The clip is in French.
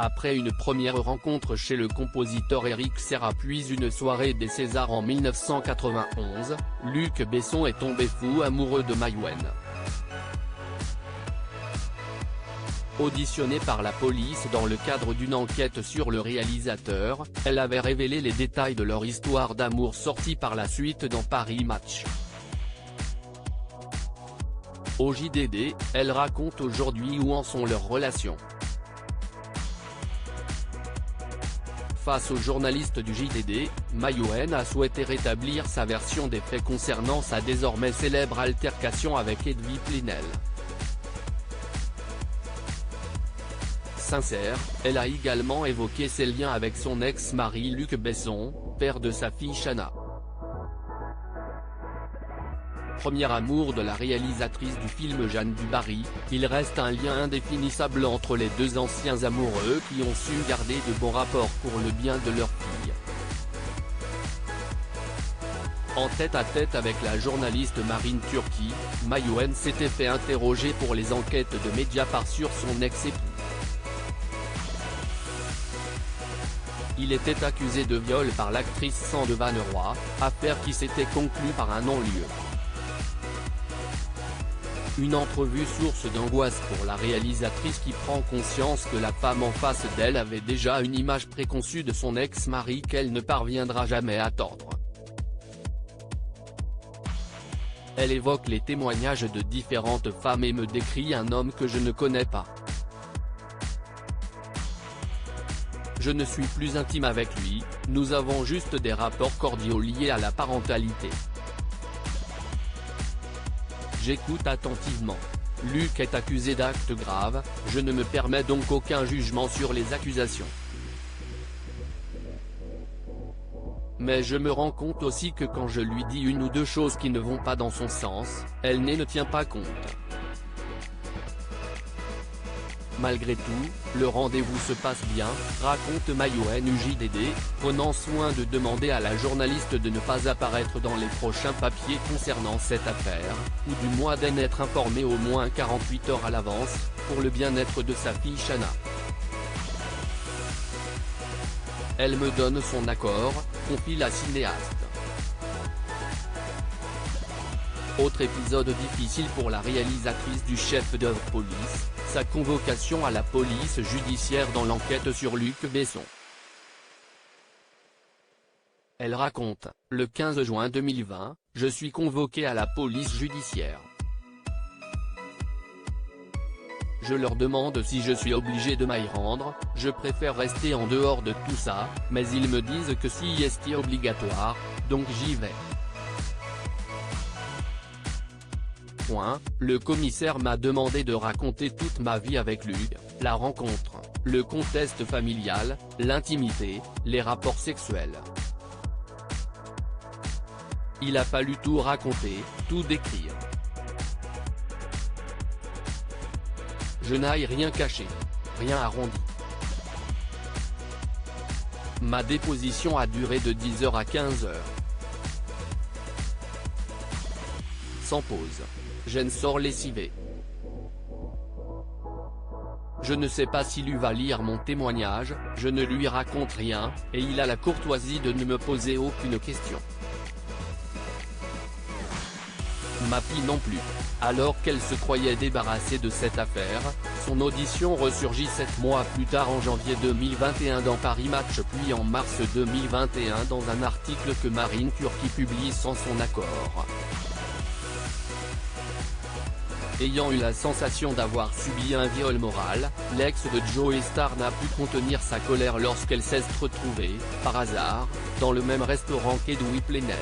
Après une première rencontre chez le compositeur Éric Serra puis une soirée des Césars en 1991, Luc Besson est tombé fou amoureux de Maïwenn. Auditionnée par la police dans le cadre d'une enquête sur le réalisateur, elle avait révélé les détails de leur histoire d'amour sortie par la suite dans Paris Match. Au JDD, elle raconte aujourd'hui où en sont leurs relations. Face aux journalistes du JDD, Maïwenn a souhaité rétablir sa version des faits concernant sa désormais célèbre altercation avec Edwy Plenel. Sincère, elle a également évoqué ses liens avec son ex-mari Luc Besson, père de sa fille Chana. Premier amour de la réalisatrice du film Jeanne du Barry, il reste un lien indéfinissable entre les deux anciens amoureux qui ont su garder de bons rapports pour le bien de leur fille. En tête-à-tête avec la journaliste Marine Turki, Maïwenn s'était fait interroger pour les enquêtes de Mediapart sur son ex-époux. Il était accusé de viol par l'actrice Sande Vanneroy, affaire qui s'était conclue par un non-lieu. Une entrevue source d'angoisse pour la réalisatrice qui prend conscience que la femme en face d'elle avait déjà une image préconçue de son ex-mari qu'elle ne parviendra jamais à tordre. Elle évoque les témoignages de différentes femmes et me décrit un homme que je ne connais pas. Je ne suis plus intime avec lui, nous avons juste des rapports cordiaux liés à la parentalité. J'écoute attentivement. Luc est accusé d'actes graves, je ne me permets donc aucun jugement sur les accusations. Mais je me rends compte aussi que quand je lui dis une ou deux choses qui ne vont pas dans son sens, elle ne tient pas compte. Malgré tout, le rendez-vous se passe bien, raconte Maïwenn au JDD, prenant soin de demander à la journaliste de ne pas apparaître dans les prochains papiers concernant cette affaire, ou du moins d'en être informée au moins 48 heures à l'avance, pour le bien-être de sa fille Chana. Elle me donne son accord, confie la cinéaste. Autre épisode difficile pour la réalisatrice du chef d'œuvre Police, sa convocation à la police judiciaire dans l'enquête sur Luc Besson. Elle raconte, le 15 juin 2020, je suis convoquée à la police judiciaire. Je leur demande si je suis obligée de m'y rendre, je préfère rester en dehors de tout ça, mais ils me disent que si c'est obligatoire, donc j'y vais. Le commissaire m'a demandé de raconter toute ma vie avec Luc, la rencontre, le contexte familial, l'intimité, les rapports sexuels. Il a fallu tout raconter, tout décrire. Je n'ai rien caché, rien arrondi. Ma déposition a duré de 10h à 15h. Sans pause. Jeanne sort lessivée. Je ne sais pas s'il va lire mon témoignage, je ne lui raconte rien, et il a la courtoisie de ne me poser aucune question. Ma fille non plus. Alors qu'elle se croyait débarrassée de cette affaire, son audition ressurgit 7 mois plus tard en janvier 2021 dans Paris Match puis en mars 2021 dans un article que Marine Turki publie sans son accord. Ayant eu la sensation d'avoir subi un viol moral, l'ex de Joey Starr n'a pu contenir sa colère lorsqu'elle s'est retrouvée, par hasard, dans le même restaurant qu'Edwy Plenel.